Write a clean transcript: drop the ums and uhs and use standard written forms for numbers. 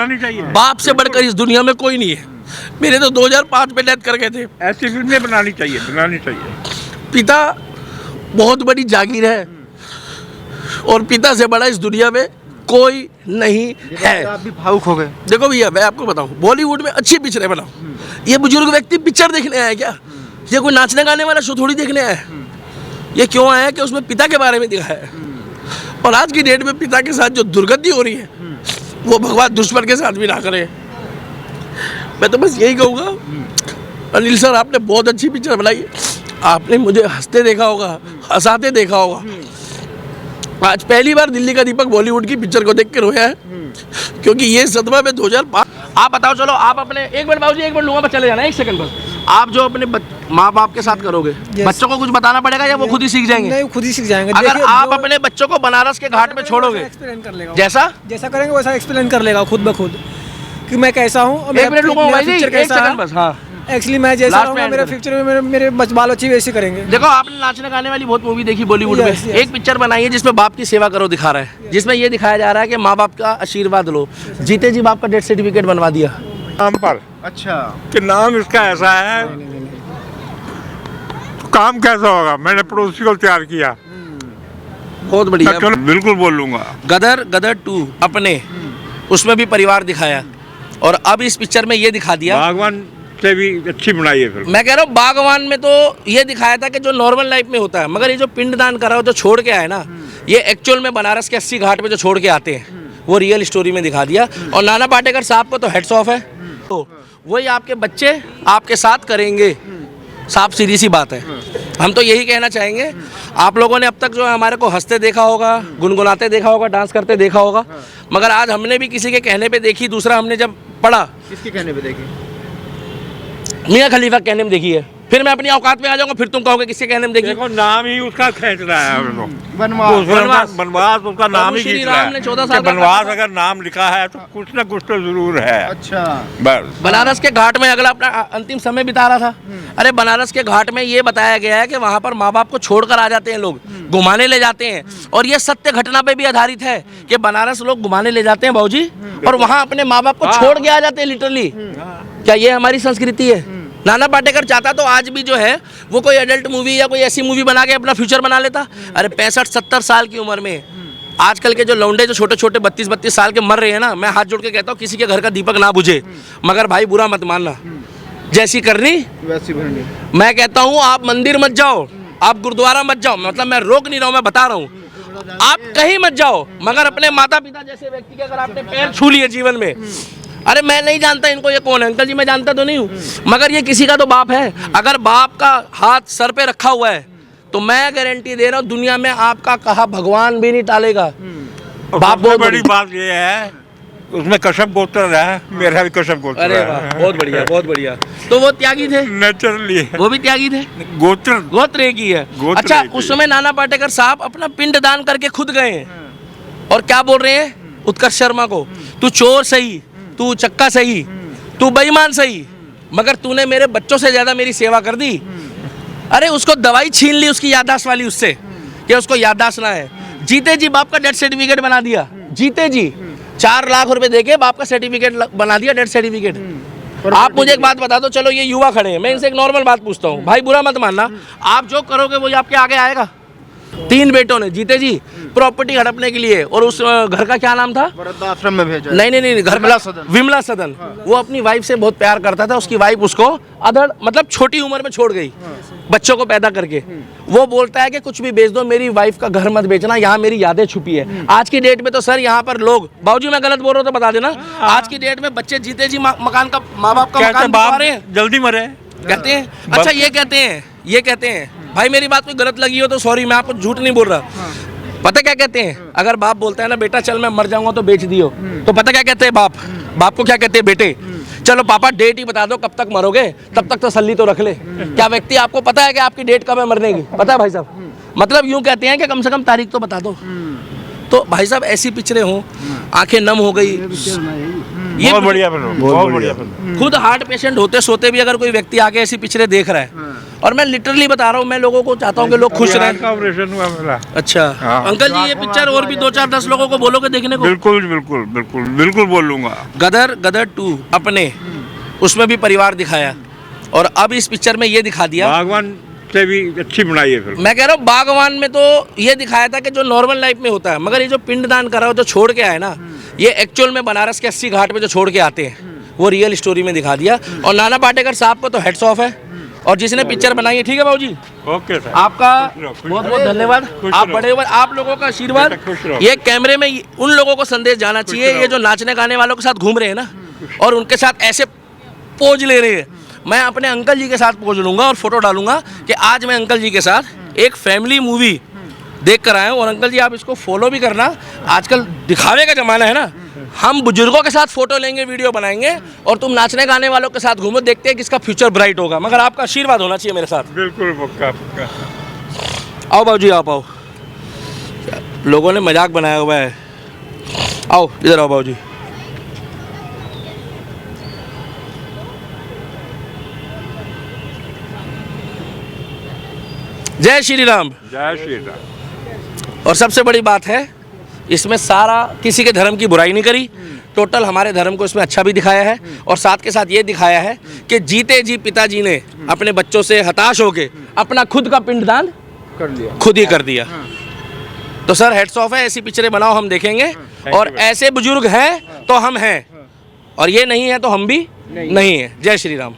बनानी चाहिए। बाप से बढ़कर इस दुनिया में कोई नहीं है। मेरे तो 2005 में डेथ कर गए थे। ऐसी फिल्में बनानी चाहिए, बनानी चाहिए। पिता बहुत बड़ी जागीर है और पिता से बड़ा इस दुनिया में कोई नहीं है। आप भी भावुक हो गए। देखो भैया, मैं आपको बताऊं, बॉलीवुड में अच्छी पिक्चरें बनाओ। ये बुजुर्ग व्यक्ति पिक्चर देखने आया क्या? ये कोई नाचने गाने वाला शो थोड़ी देखने आया है। ये क्यों आया कि उसमें पिता के बारे में दिखाया है। और आज की डेट में पिता के साथ जो दुर्गति हो रही है वो भगवान दुश्मन के साथ भी ना करे। मैं तो बस यही कहूँगा, अनिल सर आपने बहुत अच्छी पिक्चर बनाई है। आपने मुझे हंसते देखा होगा, हंसाते देखा होगा। आज पहली बार दिल्ली का दीपक बॉलीवुड की पिक्चर को देख के रोया है, क्योंकि ये सदमा में 2005। आप बताओ, चलो आप अपने एक मिनट बाबूजी, एक मिनट लूँगा, बस चले जाना एक सेकंड बस। आप जो अपने माँ बाप के साथ करोगे, बच्चों को कुछ बताना पड़ेगा या वो खुद ही सीख जाएंगे? नहीं, खुद ही सीख जाएंगे। अगर आप अपने बच्चों को बनारस के घाट पे छोड़ोगे, एक्सप्लेन कर लेगा, जैसा करेंगे वैसा एक्सप्लेन कर लेगा खुद ब खुद कि मैं कैसा हूँ। एक मिनट लूँगा भाई जी, एक सेकंड बस। हाँ, एक्चुअली मैं जैसा रहूँगा, मेरे फ्यूचर में मेरे बाल बच्चे वैसे करेंगे। देखो, आपने नाचने गाने वाली बहुत मूवी देखी बॉलीवुड में। एक पिक्चर बनाई है जिसमें बाप की सेवा करो दिखा रहा है, जिसमें ये दिखाया जा रहा है कि माँ बाप का आशीर्वाद लो। जीते जी बाप का डेथ सर्टिफिकेट बनवा दिया नाम पर। अच्छा, कि नाम इसका ऐसा है, तो काम कैसा होगा? मैंने पड़ोसी को तैयार किया। बहुत बढ़िया। बिल्कुल बोलूँगा। गदर 2 अपने, उसमें भी परिवार दिखाया और अब इस पिक्चर में ये दिखा दिया। भगवान से भी अच्छी बनाई है फिल्म। मैं कह रहा हूँ बागवान में तो ये दिखाया था कि जो नॉर्मल लाइफ में होता है, मगर ये जो पिंडदान कर रहा हो, जो छोड़ के आए ना, ये एक्चुअल में बनारस के 80 घाट पे जो छोड़ के आते हैं, वो रियल स्टोरी में दिखा दिया। और नाना पाटेकर साहब को तो हेड्स ऑफ है। तो वही आपके बच्चे आपके साथ करेंगे, साफ सीधी सी बात है। हम तो यही कहना चाहेंगे, आप लोगों ने अब तक जो है हमारे को हंसते देखा होगा, गुनगुनाते देखा होगा, डांस करते देखा होगा, मगर आज हमने भी किसी के कहने पे देखी, दूसरा हमने जब पढ़ा, किसके कहने पे देखी? मियाँ खलीफा कहने में देखी है। फिर मैं अपनी औकात में आ जाऊंगा, फिर तुम कहोगे किसके कहने में देखी। देखो, नाम ही उसका खींच रहा है। बनवास बनवास उसका नाम ही खींच रहा ने 14 साल है। बनवास अगर नाम लिखा है तो कुछ ना कुछ तो जरूर है। अच्छा, बस। बनारस के घाट में अगला अपना अंतिम समय बिता रहा था। अरे बनारस के घाट में ये बताया गया है कि वहाँ पर माँ बाप को छोड़कर आ जाते हैं लोग, घुमाने ले जाते हैं। और ये सत्य घटना पे भी आधारित है कि बनारस लोग घुमाने ले जाते हैं बाबूजी, और वहाँ अपने माँ बाप को छोड़ के आ जाते हैं लिटरली। क्या ये हमारी संस्कृति है? नाना पाटेकर चाहता तो आज भी जो है वो कोई एडल्ट मूवी या कोई ऐसी मूवी बना के अपना फ्यूचर बना लेता। अरे 65-70 साल की उम्र में आजकल के जो लौंडे जो छोटे छोटे 32-32 साल के मर रहे हैं ना, मैं हाथ जोड़ के कहता हूँ किसी के घर का दीपक ना बुझे, मगर भाई बुरा मत मानना, जैसी करनी वैसी भरनी। मैं कहता हूँ आप मंदिर मत जाओ, आप गुरुद्वारा मत जाओ, मतलब मैं रोक नहीं रहा हूँ, मैं बता रहा हूँ, आप कहीं मत जाओ, मगर अपने माता पिता जैसे व्यक्ति के अगर आपने पैर छू लिए जीवन में, अरे मैं नहीं जानता इनको ये कौन है, अंकल जी मैं जानता तो नहीं हूँ, मगर ये किसी का तो बाप है। अगर बाप का हाथ सर पे रखा हुआ है तो मैं गारंटी दे रहा हूँ दुनिया में आपका कहा भगवान भी नहीं टालेगा। बाप बहुत बड़ी बात ये है, उसमें कश्यप गोत्र है, मेरा भी कश्यप गोत्र अरे है। वाह, बहुत बढ़िया, बहुत बढ़िया। तो वो त्यागी थे, नेचुरली वो भी त्यागी थे, गोत्र एक ही है। अच्छा, उस समय नाना पाटेकर साहब अपना पिंड दान करके खुद गए हैं और क्या बोल रहे हैं उत्कर्ष शर्मा को, तू चोर सही, तू चक्का सही, तू बेईमान सही, मगर तूने मेरे बच्चों से ज्यादा मेरी सेवा कर दी। अरे उसको दवाई छीन ली उसकी याददाश्त वाली उससे कि उसको याददाश्त ना है। जीते जी बाप का डेथ सर्टिफिकेट बना दिया, जीते जी 4 लाख रुपए देके बाप का सर्टिफिकेट बना दिया, डेथ सर्टिफिकेट। आप मुझे एक बात बता दो, चलो ये युवा खड़े हैं, मैं इनसे एक नॉर्मल बात पूछता हूँ, भाई बुरा मत मानना, आप जो करोगे वो आपके आगे आएगा। 3 बेटों ने जीते जी प्रॉपर्टी हड़पने के लिए, और उस घर का क्या नाम था, वृद्धाश्रम में भेजा। नहीं, घर विमला सदन। वो अपनी वाइफ से बहुत प्यार करता था, उसकी वाइफ उसको अधड़ मतलब छोटी उम्र में छोड़ गई बच्चों को पैदा करके। वो बोलता है कि कुछ भी बेच दो, मेरी वाइफ का घर मत बेचना, यहाँ मेरी यादें छुपी है। आज की डेट में तो सर यहाँ पर लोग, बाबूजी मैं गलत बोल रहा हूँ तो बता देना, आज की डेट में बच्चे जीते जी मकान का, माँ बाप का मकान बनवा रहे हैं, जल्दी मरे कहते हैं। अच्छा ये कहते हैं भाई मेरी बात कोई गलत लगी हो तो सॉरी, मैं आपको झूठ नहीं बोल रहा। पता क्या कहते हैं, अगर बाप बोलता है ना बेटा चल मैं मर जाऊंगा तो बेच दियो, तो पता क्या कहते हैं बाप को क्या कहते हैं, बेटे चलो पापा डेट ही बता दो कब तक मरोगे, तब तक तसल्ली तो रख ले। क्या व्यक्ति आपको पता है कि आपकी डेट कब है मरने की, पता है भाई साहब? मतलब यूं कहते हैं कि कम से कम तारीख तो बता दो। तो भाई साहब ऐसी पिक्चरें हों, आंखें नम हो गई, ये बहुत बढ़िया फिल्म, बहुत बढ़िया फिल्म। खुद हार्ट पेशेंट होते सोते भी अगर कोई व्यक्ति आके ऐसी पिक्चरें देख रहा है और मैं लिटरली बता रहा हूँ, मैं लोगों को चाहता हूँ कि लोग खुश हार्ट रहें। का ऑपरेशन हुआ मेरा। अच्छा हाँ। अंकल जी, ये पिक्चर और भी 2-4-10 लोगों को बोलोगे देखने को? बिल्कुल बिल्कुल बिल्कुल बिल्कुल बोलूंगा। गदर 2 अपने, उसमें भी परिवार दिखाया, और अब इस पिक्चर में ये दिखा दिया। भगवान से भी अच्छी बनाई है फिल्म। मैं कह रहा हूँ बागवान में तो ये दिखाया था कि जो नॉर्मल लाइफ में होता है, मगर ये जो पिंडदान कर रहा हो, जो छोड़ के आए ना, ये एक्चुअल में बनारस के 80 घाट पे जो छोड़ के आते हैं, वो रियल स्टोरी में दिखा दिया। और नाना पाटेकर साहब को तो हेड्स ऑफ है, और जिसने पिक्चर बनाई है। ठीक है बाबूजी, ओके सर, आपका खुश रहो, खुश बहुत बहुत धन्यवाद। खुश आप रहो। बड़े हुए, आप लोगों का आशीर्वाद, बेटा, खुश रहो। ये कैमरे में उन लोगों को संदेश जाना चाहिए, रहो। ये जो नाचने गाने वालों के साथ घूम रहे हैं ना, और उनके साथ ऐसे पोज ले रहे हैं। मैं अपने अंकल जी के साथ पोज लूंगा और फोटो डालूंगा कि आज मैं अंकल जी के साथ एक फैमिली मूवी देख कर आया हूँ। और अंकल जी, आप इसको फॉलो भी करना। आजकल दिखावे का जमाना है ना, हम बुजुर्गों के साथ फोटो लेंगे, वीडियो बनाएंगे, और तुम नाचने गाने वालों के साथ घूमो, देखते हैं किसका फ्यूचर ब्राइट होगा। मगर आपका आशीर्वाद होना चाहिए मेरे साथ। बिल्कुल पक्का पक्का। आओ बाबूजी, आप आओ। लोगों ने मजाक बनाया हुआ है, आओ इधर आओ बाबूजी। जय श्री राम। जय श्री राम। और सबसे बड़ी बात है, इसमें सारा किसी के धर्म की बुराई नहीं करी, टोटल हमारे धर्म को इसमें अच्छा भी दिखाया है। और साथ के साथ ये दिखाया है कि जीते जी पिताजी ने अपने बच्चों से हताश होके अपना खुद का पिंडदान कर लिया, खुद ही कर दिया। तो सर हेड्स ऑफ है, ऐसी पिक्चरें बनाओ, हम देखेंगे। और ऐसे बुजुर्ग हैं तो हम हैं, और ये नहीं है तो हम भी नहीं है। जय श्री राम।